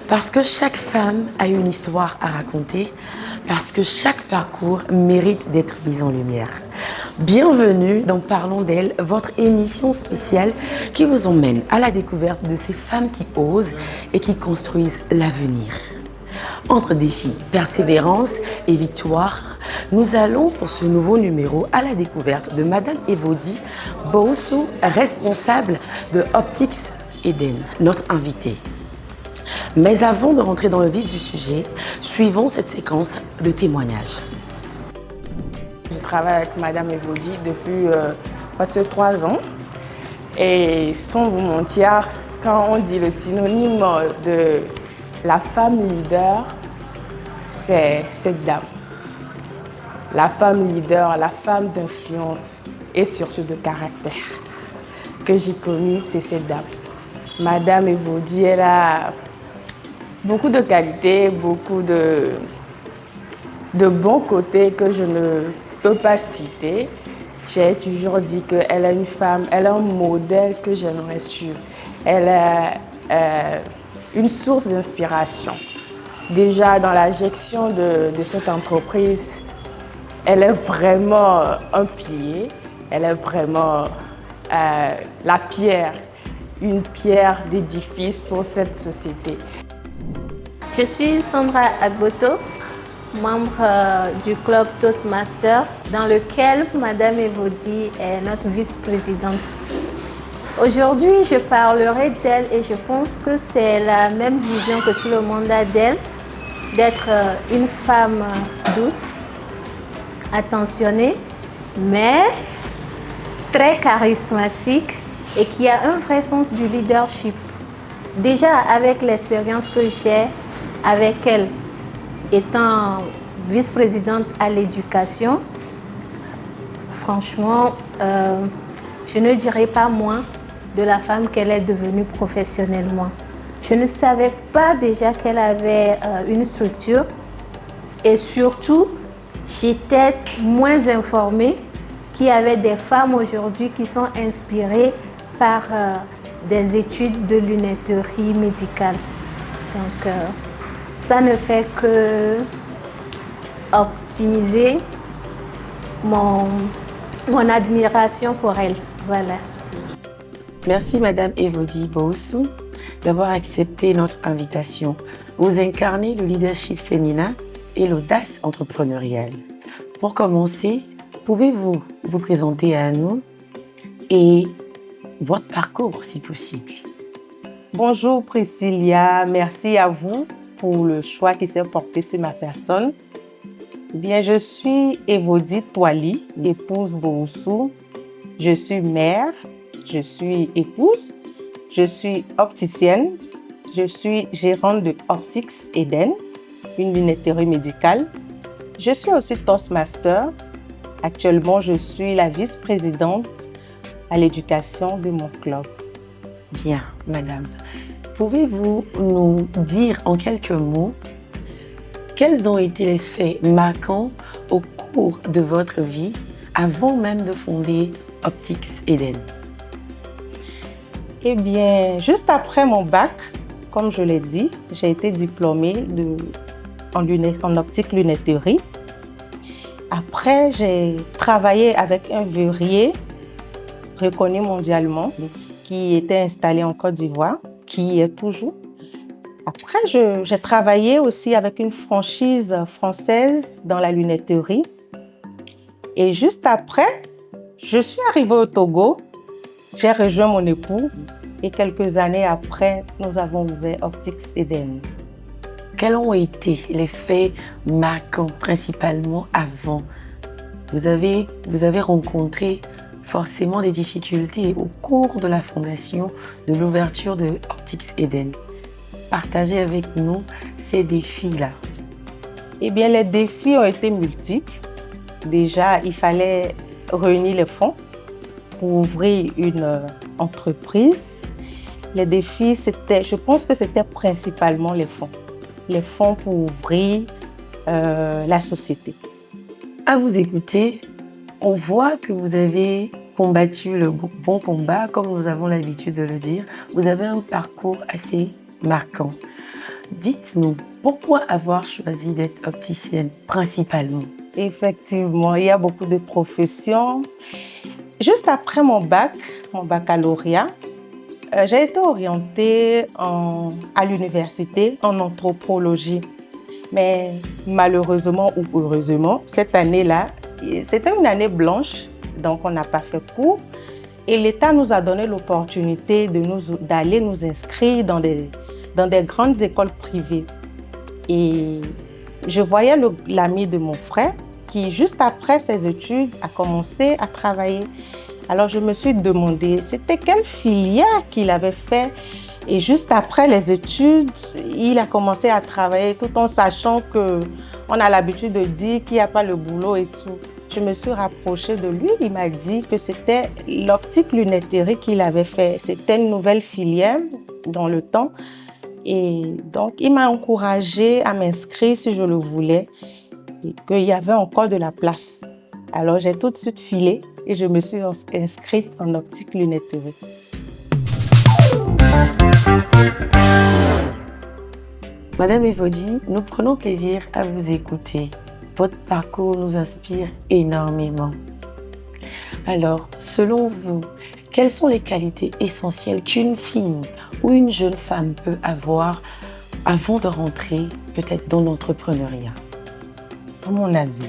Parce que chaque femme a une histoire à raconter, parce que chaque parcours mérite d'être mis en lumière. Bienvenue dans Parlons d'elle, votre émission spéciale qui vous emmène à la découverte de ces femmes qui osent et qui construisent l'avenir. Entre défis, persévérance et victoire, nous allons pour ce nouveau numéro à la découverte de Madame Evody Bowusu, responsable de Optics Eden, notre invitée. Mais avant de rentrer dans le vif du sujet, suivons cette séquence de témoignages. Je travaille avec Madame Evody depuis presque 3 ans. Et sans vous mentir, quand on dit le synonyme de la femme leader, c'est cette dame. La femme leader, la femme d'influence et surtout de caractère que j'ai connue, c'est cette dame. Madame Evody, elle a beaucoup de qualités, beaucoup de bons côtés que je ne peux pas citer. J'ai toujours dit qu'elle est une femme, elle est un modèle que j'aimerais suivre. Elle est une source d'inspiration. Déjà dans la gestion de cette entreprise, elle est vraiment un pilier, elle est vraiment la pierre, une pierre d'édifice pour cette société. Je suis Sandra Agboto, membre du club Toastmaster, dans lequel Madame Evody est notre vice-présidente. Aujourd'hui, je parlerai d'elle et je pense que c'est la même vision que tout le monde a d'elle, d'être une femme douce, attentionnée, mais très charismatique et qui a un vrai sens du leadership. Déjà avec l'expérience que j'ai avec elle, étant vice-présidente à l'éducation, franchement, je ne dirais pas moins de la femme qu'elle est devenue professionnellement. Je ne savais pas déjà qu'elle avait une structure et surtout, j'étais moins informée qu'il y avait des femmes aujourd'hui qui sont inspirées par des études de lunetterie médicale. Donc, ça ne fait que optimiser mon admiration pour elle. Voilà. Merci Madame Evody Bowusu d'avoir accepté notre invitation. Vous incarnez le leadership féminin et l'audace entrepreneuriale. Pour commencer, pouvez-vous vous présenter à nous et votre parcours si possible? Bonjour Priscilla, merci à vous pour le choix qui s'est porté sur ma personne. Bien, je suis Evody Twali, épouse Bowusu. Je suis mère, je suis épouse, je suis opticienne, je suis gérante de Optics Eden, une lunetterie médicale. Je suis aussi Toastmaster. Actuellement, je suis la vice-présidente à l'éducation de mon club. Bien, madame. Pouvez-vous nous dire en quelques mots quels ont été les faits marquants au cours de votre vie avant même de fonder Optics Eden? Eh bien, juste après mon bac, comme je l'ai dit, j'ai été diplômée en optique lunetterie. Après, j'ai travaillé avec un verrier reconnu mondialement qui était installé en Côte d'Ivoire, qui est toujours. Après, j'ai travaillé aussi avec une franchise française dans la lunetterie. Et juste après, je suis arrivée au Togo, j'ai rejoint mon époux et quelques années après, nous avons ouvert Optics Eden. Quels ont été les faits marquants, principalement avant? Vous avez rencontré forcément des difficultés au cours de la fondation, de l'ouverture de Optics Eden. Partagez avec nous ces défis-là. Eh bien, les défis ont été multiples. Déjà, il fallait réunir les fonds pour ouvrir une entreprise. Les défis, je pense que c'était principalement les fonds. Les fonds pour ouvrir la société. À vous écouter, on voit que vous avez combattu le bon combat, comme nous avons l'habitude de le dire. Vous avez un parcours assez marquant. Dites-nous, pourquoi avoir choisi d'être opticienne principalement? Effectivement, il y a beaucoup de professions. Juste après mon baccalauréat, j'ai été orientée à l'université en anthropologie. Mais malheureusement ou heureusement, cette année-là, c'était une année blanche, donc on n'a pas fait cours. Et l'État nous a donné l'opportunité d'aller nous inscrire dans des grandes écoles privées. Et je voyais l'ami de mon frère qui, juste après ses études, a commencé à travailler. Alors je me suis demandé, c'était quelle filière qu'il avait fait. Et juste après les études, il a commencé à travailler tout en sachant qu'on a l'habitude de dire qu'il n'y a pas le boulot et tout. Je me suis rapprochée de lui, il m'a dit que c'était l'optique lunetterie qu'il avait fait. C'était une nouvelle filière dans le temps. Et donc, il m'a encouragée à m'inscrire si je le voulais et qu'il y avait encore de la place. Alors, j'ai tout de suite filé et je me suis inscrite en optique lunetterie. Madame Evodi, nous prenons plaisir à vous écouter. Votre parcours nous inspire énormément. Alors, selon vous, quelles sont les qualités essentielles qu'une fille ou une jeune femme peut avoir avant de rentrer peut-être dans l'entrepreneuriat? À mon avis,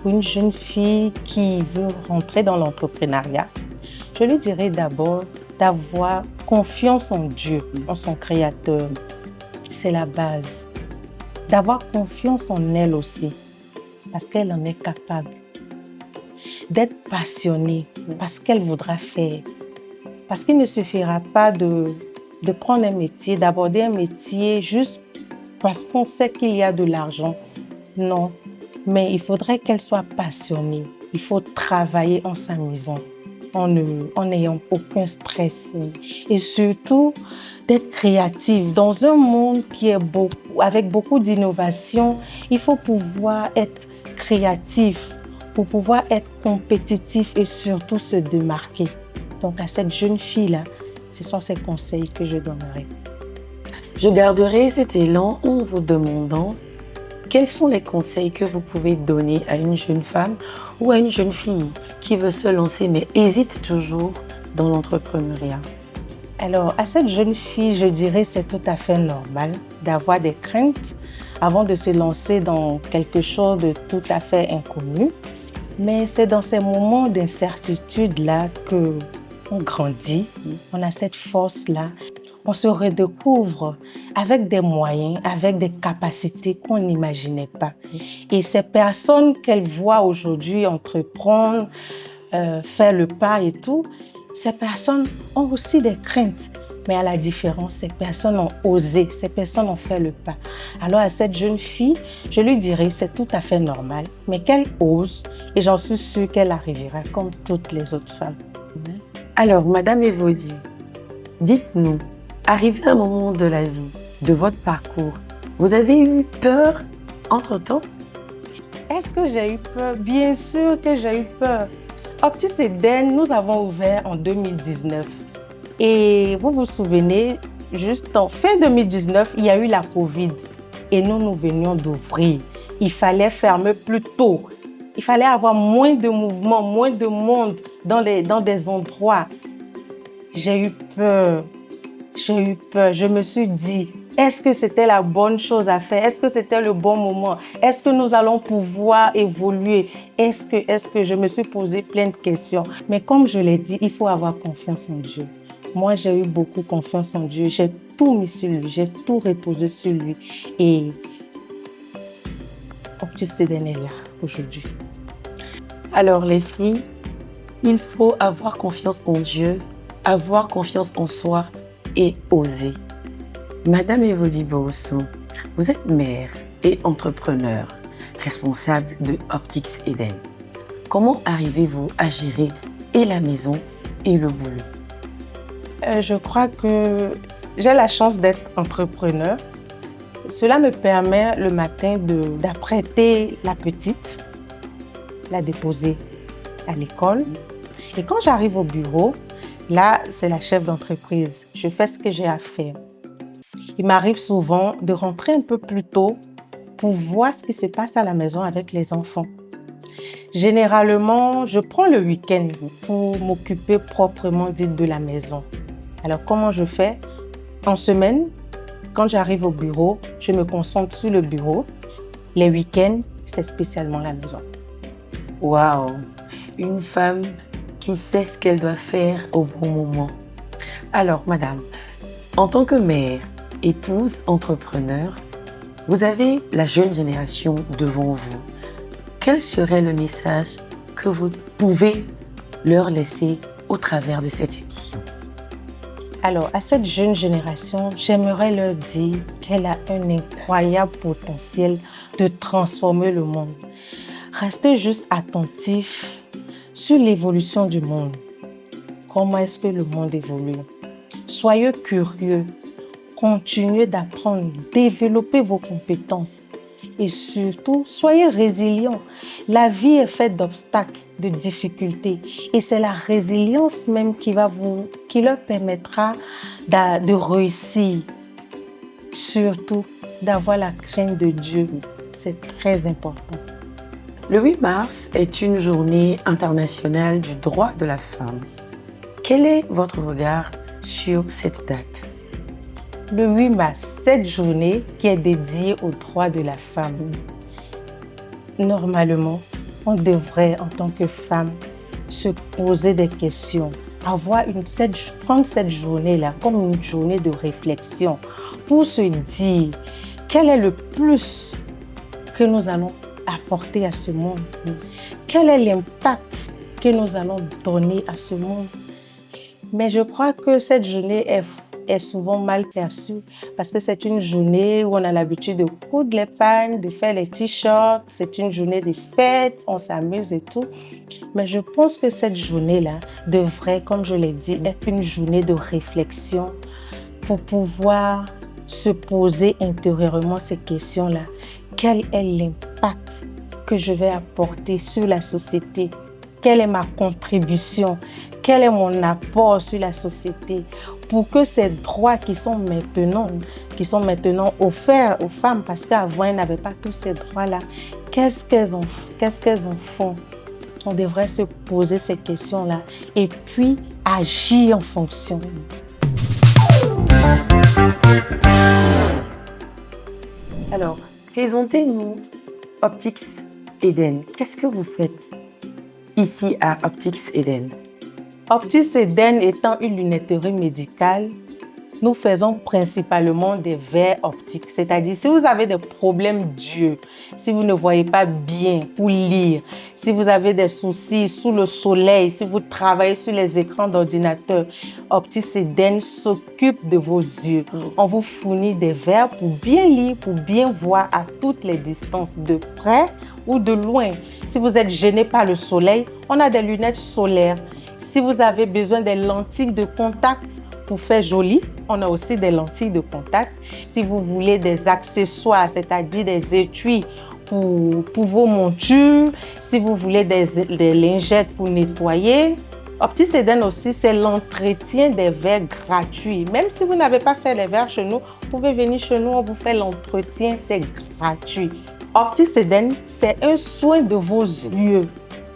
pour une jeune fille qui veut rentrer dans l'entrepreneuriat, je lui dirais d'abord d'avoir confiance en Dieu, en son Créateur. C'est la base. D'avoir confiance en elle aussi, parce qu'elle en est capable. D'être passionnée, parce qu'elle voudra faire. Parce qu'il ne suffira pas de prendre un métier, d'aborder un métier juste parce qu'on sait qu'il y a de l'argent. Non, mais il faudrait qu'elle soit passionnée. Il faut travailler en s'amusant, en n'ayant aucun stress. Et surtout, d'être créative. Dans un monde qui est avec beaucoup d'innovation, il faut pouvoir être créatif pour pouvoir être compétitif et surtout se démarquer. Donc à cette jeune fille-là, ce sont ces conseils que je donnerai. Je garderai cet élan en vous demandant quels sont les conseils que vous pouvez donner à une jeune femme ou à une jeune fille qui veut se lancer mais hésite toujours dans l'entrepreneuriat. Alors, à cette jeune fille, je dirais que c'est tout à fait normal d'avoir des craintes avant de se lancer dans quelque chose de tout à fait inconnu. Mais c'est dans ces moments d'incertitude-là qu'on grandit, on a cette force-là, on se redécouvre avec des moyens, avec des capacités qu'on n'imaginait pas. Et ces personnes qu'elle voit aujourd'hui entreprendre, faire le pas et tout, ces personnes ont aussi des craintes. Mais à la différence, ces personnes ont osé, ces personnes ont fait le pas. Alors à cette jeune fille, je lui dirais c'est tout à fait normal, mais qu'elle ose et j'en suis sûre qu'elle arrivera comme toutes les autres femmes. Alors, Madame Evodi, dites-nous, arrivé à un moment de la vie, de votre parcours, vous avez eu peur entre-temps? Est-ce que j'ai eu peur? Bien sûr que j'ai eu peur. Optis Eden, nous avons ouvert en 2019. Et vous vous souvenez, juste en fin 2019, il y a eu la Covid. Et nous venions d'ouvrir. Il fallait fermer plus tôt. Il fallait avoir moins de mouvements, moins de monde dans des endroits. J'ai eu peur. Je me suis dit, est-ce que c'était la bonne chose à faire? Est-ce que c'était le bon moment? Est-ce que nous allons pouvoir évoluer? Est-ce que je me suis posé plein de questions? Mais comme je l'ai dit, il faut avoir confiance en Dieu. Moi, j'ai eu beaucoup confiance en Dieu. J'ai tout mis sur lui. J'ai tout reposé sur lui. Et Optis Eden est là aujourd'hui. Alors les filles, il faut avoir confiance en Dieu, avoir confiance en soi et oser. Madame Evodi Bowosso, vous êtes mère et entrepreneur, responsable de Optis Eden. Comment arrivez-vous à gérer et la maison et le boulot? Je crois que j'ai la chance d'être entrepreneur. Cela me permet le matin d'apprêter la petite, la déposer à l'école. Et quand j'arrive au bureau, là, c'est la chef d'entreprise. Je fais ce que j'ai à faire. il m'arrive souvent de rentrer un peu plus tôt pour voir ce qui se passe à la maison avec les enfants. Généralement, je prends le week-end pour m'occuper proprement dit de la maison. Alors, comment je fais? En semaine, quand j'arrive au bureau, je me concentre sur le bureau. Les week-ends, c'est spécialement la maison. Waouh! Une femme qui sait ce qu'elle doit faire au bon moment. Alors, madame, en tant que mère, épouse, entrepreneur, vous avez la jeune génération devant vous. Quel serait le message que vous pouvez leur laisser au travers de cette émission? Alors, à cette jeune génération, j'aimerais leur dire qu'elle a un incroyable potentiel de transformer le monde. Restez juste attentifs sur l'évolution du monde. Comment est-ce que le monde évolue? Soyez curieux, continuez d'apprendre, développez vos compétences et surtout, soyez résilients. La vie est faite d'obstacles, de difficultés et c'est la résilience même qui leur permettra de réussir. Surtout, d'avoir la crainte de Dieu. C'est très important. Le 8 mars est une journée internationale du droit de la femme. Quel est votre regard sur cette date? Le 8 mars, cette journée qui est dédiée aux droits de la femme. Normalement, on devrait, en tant que femme, se poser des questions, prendre cette journée-là comme une journée de réflexion pour se dire quel est le plus que nous allons apporter à ce monde, quel est l'impact que nous allons donner à ce monde. Mais je crois que cette journée est souvent mal perçue parce que c'est une journée où on a l'habitude de coudre les pagnes, de faire les t-shirts, c'est une journée de fête, on s'amuse et tout. Mais je pense que cette journée-là devrait, comme je l'ai dit, être une journée de réflexion pour pouvoir se poser intérieurement ces questions-là. Quel est l'impact que je vais apporter sur la société? Quelle est ma contribution? Quel est mon apport sur la société pour que ces droits qui sont maintenant offerts aux femmes, parce qu'avant, elles n'avaient pas tous ces droits-là, qu'est-ce qu'elles en font? On devrait se poser ces questions-là et puis agir en fonction. Alors, présentez-nous Optics Eden. Qu'est-ce que vous faites ici à Optics Eden? Optics Eden étant une lunetterie médicale, nous faisons principalement des verres optiques. C'est-à-dire, si vous avez des problèmes d'yeux, si vous ne voyez pas bien pour lire, si vous avez des soucis sous le soleil, si vous travaillez sur les écrans d'ordinateur, Optics Eden s'occupe de vos yeux. On vous fournit des verres pour bien lire, pour bien voir à toutes les distances, de près ou de loin. Si vous êtes gêné par le soleil, on a des lunettes solaires. Si vous avez besoin des lentilles de contact pour faire joli, on a aussi des lentilles de contact. Si vous voulez des accessoires, c'est-à-dire des étuis pour vos montures, si vous voulez des lingettes pour nettoyer, Optics Eden aussi, c'est l'entretien des verres gratuits. Même si vous n'avez pas fait les verres chez nous, vous pouvez venir chez nous, on vous fait l'entretien, c'est gratuit. Optics Eden, c'est un soin de vos yeux.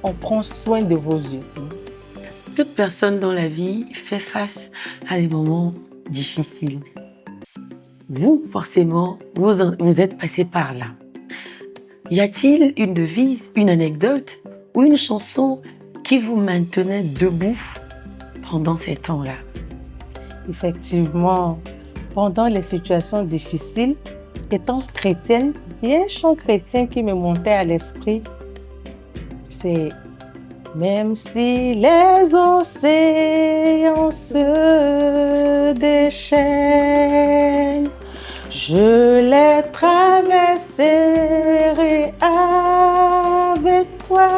On prend soin de vos yeux. Toute personne dans la vie fait face à des moments difficiles. Vous, forcément, vous êtes passé par là. Y a-t-il une devise, une anecdote ou une chanson qui vous maintenait debout pendant ces temps-là? Effectivement, pendant les situations difficiles, étant chrétienne, il y a un chant chrétien qui me montait à l'esprit. C'est « Même si les océans se déchaînent, je les traverserai avec toi.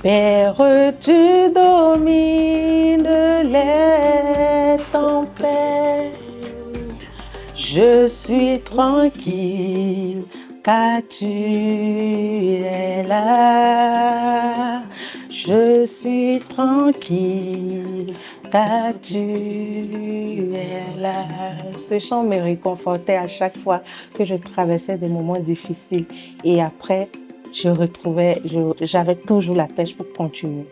Père, tu domines les tempêtes. Je suis tranquille car tu es là. Je suis tranquille car tu es là. Ce chant me réconfortait à chaque fois que je traversais des moments difficiles. Et après, j'avais toujours la pêche pour continuer.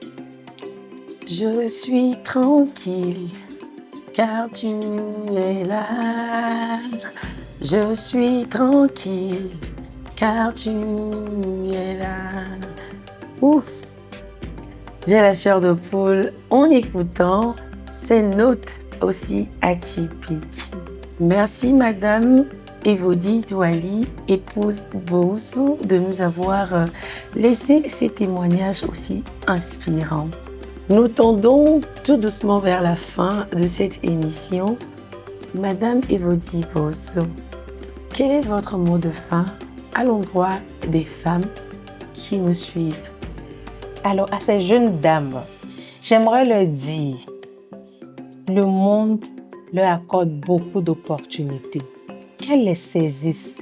Je suis tranquille, car tu es là. Je suis tranquille, car tu es là. Ouf! J'ai la chair de poule en écoutant ces notes aussi atypiques. Merci Madame Evody Douali, épouse Boussou, de nous avoir laissé ces témoignages aussi inspirants. Nous tendons tout doucement vers la fin de cette émission. Madame Evody Boussou, quel est votre mot de fin à l'endroit des femmes qui nous suivent? Alors, à ces jeunes dames, j'aimerais leur dire, le monde leur accorde beaucoup d'opportunités, qu'elles les saisissent.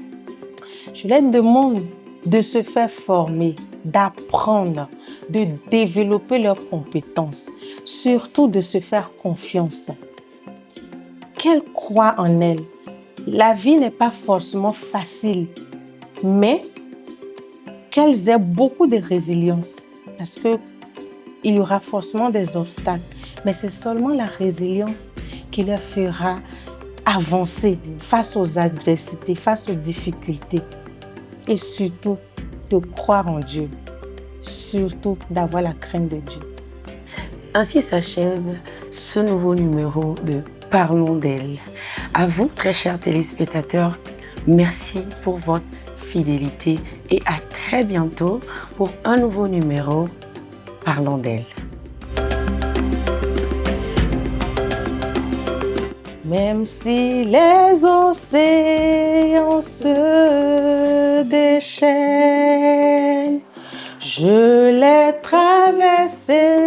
Je leur demande de se faire former, d'apprendre, de développer leurs compétences, surtout de se faire confiance. Qu'elles croient en elles. La vie n'est pas forcément facile, mais qu'elles aient beaucoup de résilience. Parce qu'il y aura forcément des obstacles, mais c'est seulement la résilience qui leur fera avancer face aux adversités, face aux difficultés. Et surtout, de croire en Dieu. Surtout, d'avoir la crainte de Dieu. Ainsi s'achève ce nouveau numéro de Parlons d'elle. À vous, très chers téléspectateurs, merci pour votre fidélité et à très bientôt pour un nouveau numéro Parlons d'elle. Même si les océans se déchaînent, je les traversé